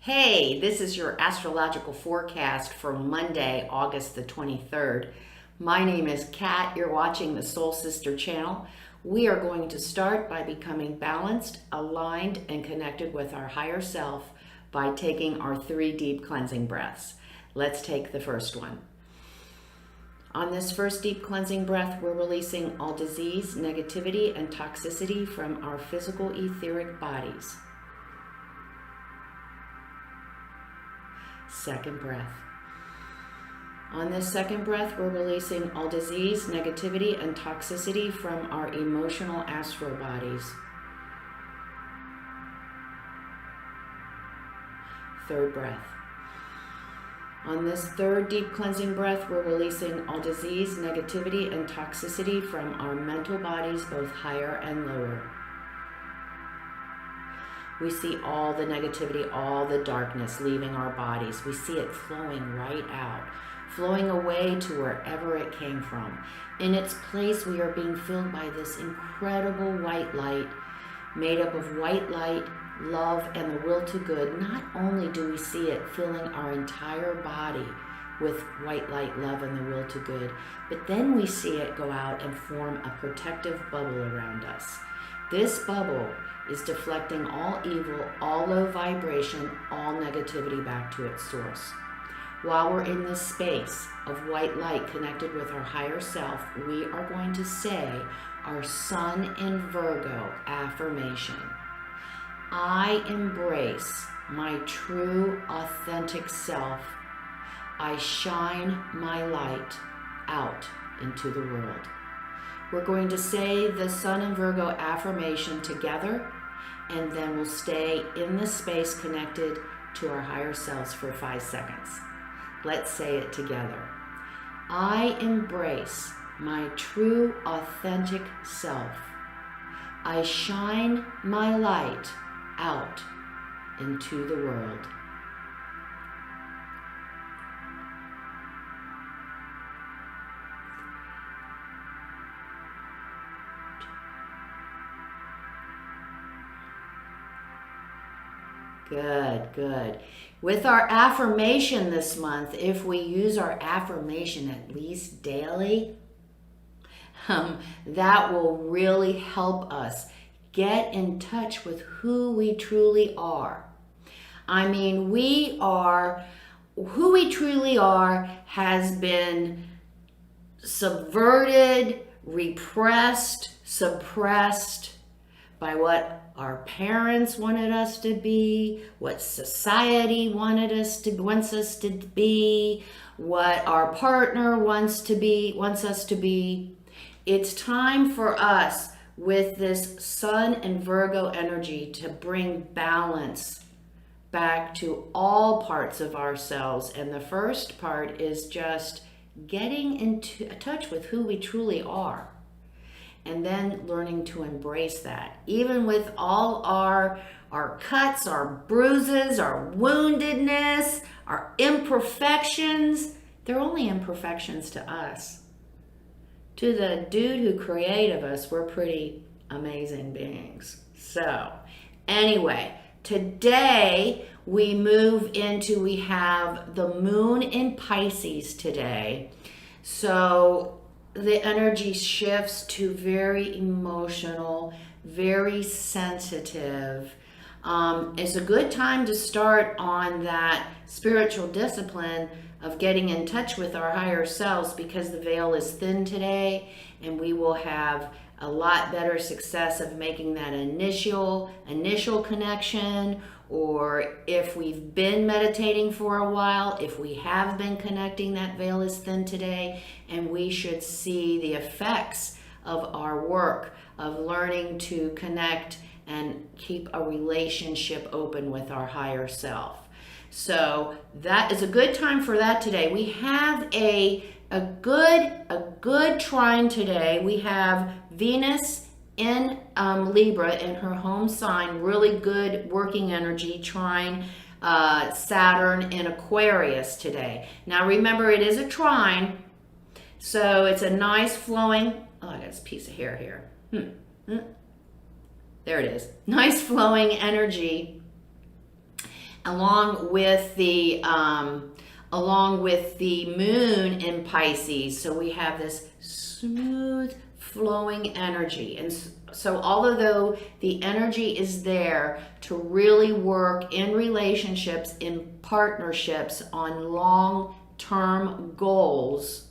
Hey, this is your astrological forecast for Monday, August the 23rd. My name is Kat. You're watching the Soul Sister channel. We are going to start by becoming balanced, aligned, and connected with our higher self by taking our 3 deep cleansing breaths. Let's take the first one. On this first deep cleansing breath, we're releasing all disease, negativity, and toxicity from our physical etheric bodies. Second breath. On this second breath, we're releasing all disease, negativity, and toxicity from our emotional astral bodies. Third breath. On this third deep cleansing breath, we're releasing all disease, negativity, and toxicity from our mental bodies, both higher and lower. We see all the negativity, all the darkness leaving our bodies. We see it flowing right out, flowing away to wherever it came from. In its place, we are being filled by this incredible white light, made up of white light, love, and the will to good. Not only do we see it filling our entire body with white light, love, and the will to good, but then we see it go out and form a protective bubble around us. This bubble is deflecting all evil, all low vibration, all negativity back to its source. While we're in this space of white light connected with our higher self, we are going to say our Sun in Virgo affirmation. I embrace my true, authentic self. I shine my light out into the world. We're going to say the Sun in Virgo affirmation together, and then we'll stay in this space connected to our higher selves for 5 seconds. Let's say it together. I embrace my true, authentic self. I shine my light out into the world. Good, good. With our affirmation this month, if we use our affirmation at least daily, that will really help us get in touch with who we truly are. I mean, who we truly are has been subverted, repressed, suppressed by what our parents wanted us to be, what society wants us to be, what our partner wants us to be. It's time for us with this Sun and Virgo energy to bring balance back to all parts of ourselves. And the first part is just getting into touch with who we truly are. And then learning to embrace that. Even with all our cuts, our bruises, our woundedness, our imperfections, they're only imperfections to us. To the dude who created us, we're pretty amazing beings. So, anyway, today we have the moon in Pisces today. So, the energy shifts to very emotional, very sensitive. It's a good time to start on that spiritual discipline of getting in touch with our higher selves, because the veil is thin today, and we will have a lot better success of making that initial connection. Or if we've been meditating for a while, if we have been connecting, that veil is thin today, and we should see the effects of our work of learning to connect and keep a relationship open with our higher self. So that is a good time for that today. We have a good trine today. We have Venus in Libra in her home sign, really good working energy, trine Saturn in Aquarius today. Now remember, it is a trine, so it's a nice flowing, oh, I got this piece of hair here. There it is. Nice flowing energy. along with the moon in Pisces. So we have this smooth flowing energy. And so although the energy is there to really work in relationships, in partnerships, on long-term goals,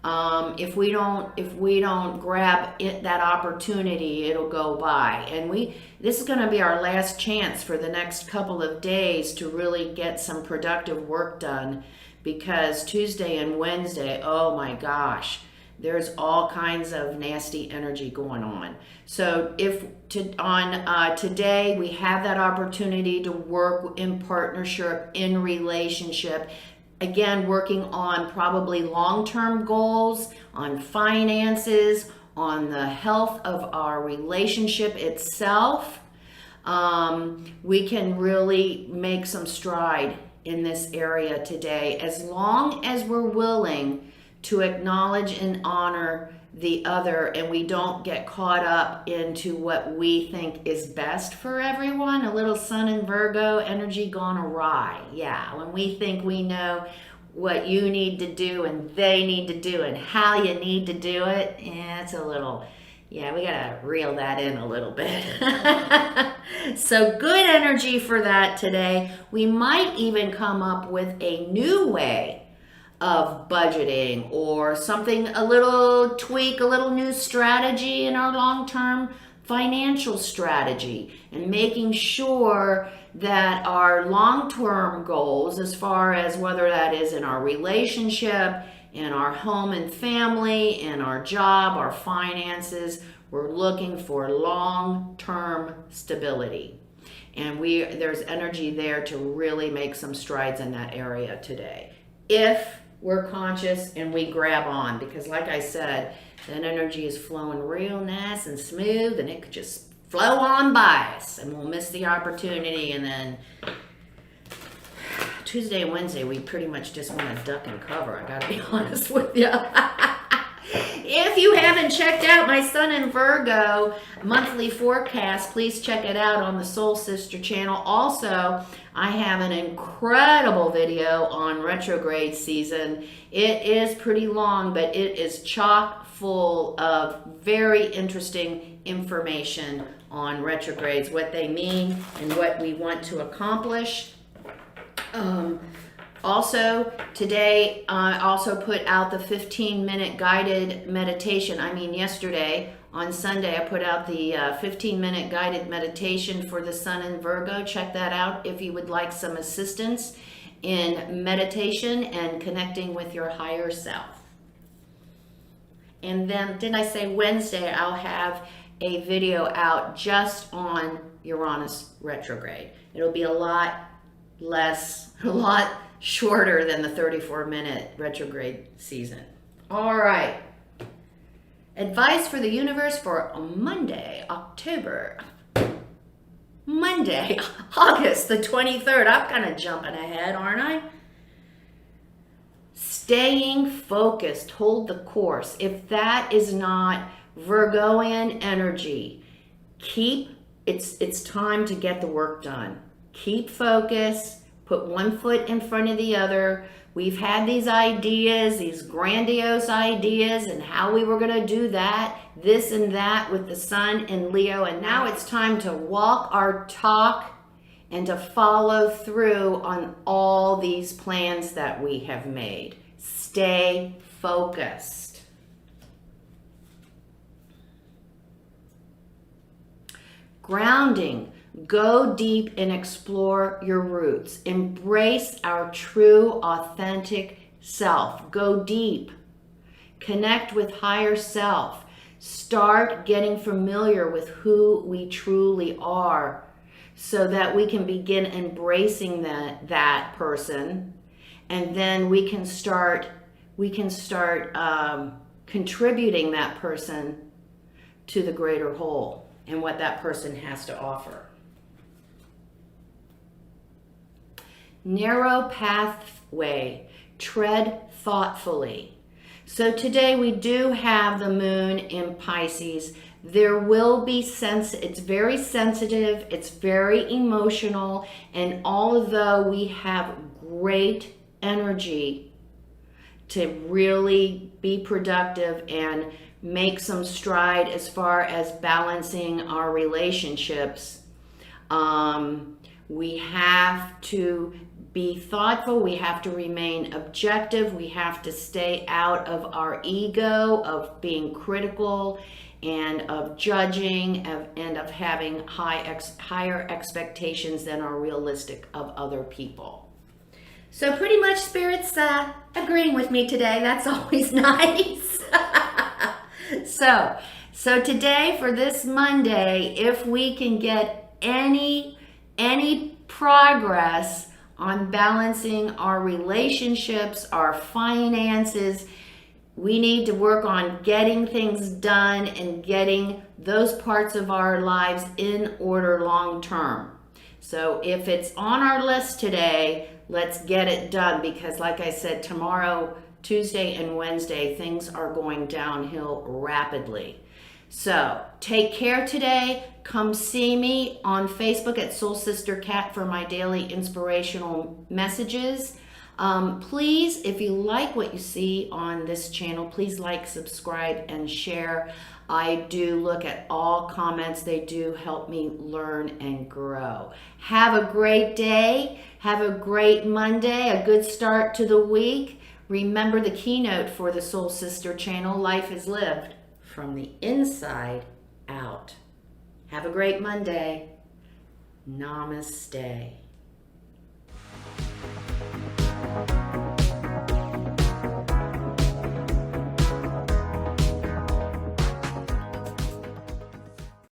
if we don't grab that opportunity, it'll go by. And this is going to be our last chance for the next couple of days to really get some productive work done, because Tuesday and Wednesday, oh my gosh, there's all kinds of nasty energy going on. So today we have that opportunity to work in partnership, in relationship. Again, working on probably long-term goals, on finances, on the health of our relationship itself. We can really make some stride in this area today, as long as we're willing to acknowledge and honor the other, and we don't get caught up into what we think is best for everyone. A little Sun and Virgo energy gone awry. Yeah, when we think we know what you need to do and they need to do and how you need to do it, it's a little, we gotta reel that in a little bit. So good energy for that today. We might even come up with a new way of budgeting, or something, a little tweak, a little new strategy in our long-term financial strategy, and making sure that our long-term goals, as far as whether that is in our relationship, in our home and family, in our job, our finances, we're looking for long-term stability. And there's energy there to really make some strides in that area today, if we're conscious and we grab on, because like I said, that energy is flowing real nice and smooth, and it could just flow on by us and we'll miss the opportunity. And then Tuesday and Wednesday, we pretty much just want to duck and cover. I gotta be honest with you. If you haven't checked out my Sun and Virgo monthly forecast, please check it out on the Soul Sister channel. Also, I have an incredible video on retrograde season. It is pretty long, but it is chock full of very interesting information on retrogrades, what they mean and what we want to accomplish. Also, today, I also put out the 15-minute guided meditation. Yesterday, on Sunday, I put out the 15-minute guided meditation for the Sun in Virgo. Check that out if you would like some assistance in meditation and connecting with your higher self. And then, didn't I say Wednesday, I'll have a video out just on Uranus retrograde. It'll be a lot shorter than the 34-minute retrograde season. All right. Advice for the universe for Monday, August the 23rd. I'm kind of jumping ahead, aren't I? Staying focused, hold the course. If that is not Virgoian energy, it's time to get the work done. Keep focused. Put one foot in front of the other. We've had these ideas, these grandiose ideas, and how we were going to do that, this and that with the Sun in Leo. And now it's time to walk our talk and to follow through on all these plans that we have made. Stay focused. Grounding. Go deep and explore your roots. Embrace our true, authentic self. Go deep. Connect with higher self. Start getting familiar with who we truly are, so that we can begin embracing that person, and then we can start contributing that person to the greater whole and what that person has to offer. Narrow pathway, tread thoughtfully. So today we do have the moon in Pisces. There will be it's very sensitive, it's very emotional, and although we have great energy to really be productive and make some stride as far as balancing our relationships, we have to be thoughtful, we have to remain objective, we have to stay out of our ego, of being critical and of judging and of having higher expectations than are realistic of other people. So pretty much Spirit's agreeing with me today. That's always nice. So today for this Monday, if we can get any progress on balancing our relationships, our finances, we need to work on getting things done and getting those parts of our lives in order long term. So if it's on our list today, let's get it done, because like I said, tomorrow, Tuesday and Wednesday, things are going downhill rapidly. So take care today. Come see me on Facebook at Soul Sister Cat for my daily inspirational messages. Please, if you like what you see on this channel, please like, subscribe, and share. I do look at all comments. They do help me learn and grow. Have a great day. Have a great Monday, a good start to the week. Remember the keynote for the Soul Sister channel, life is lived from the inside out. Have a great Monday. Namaste.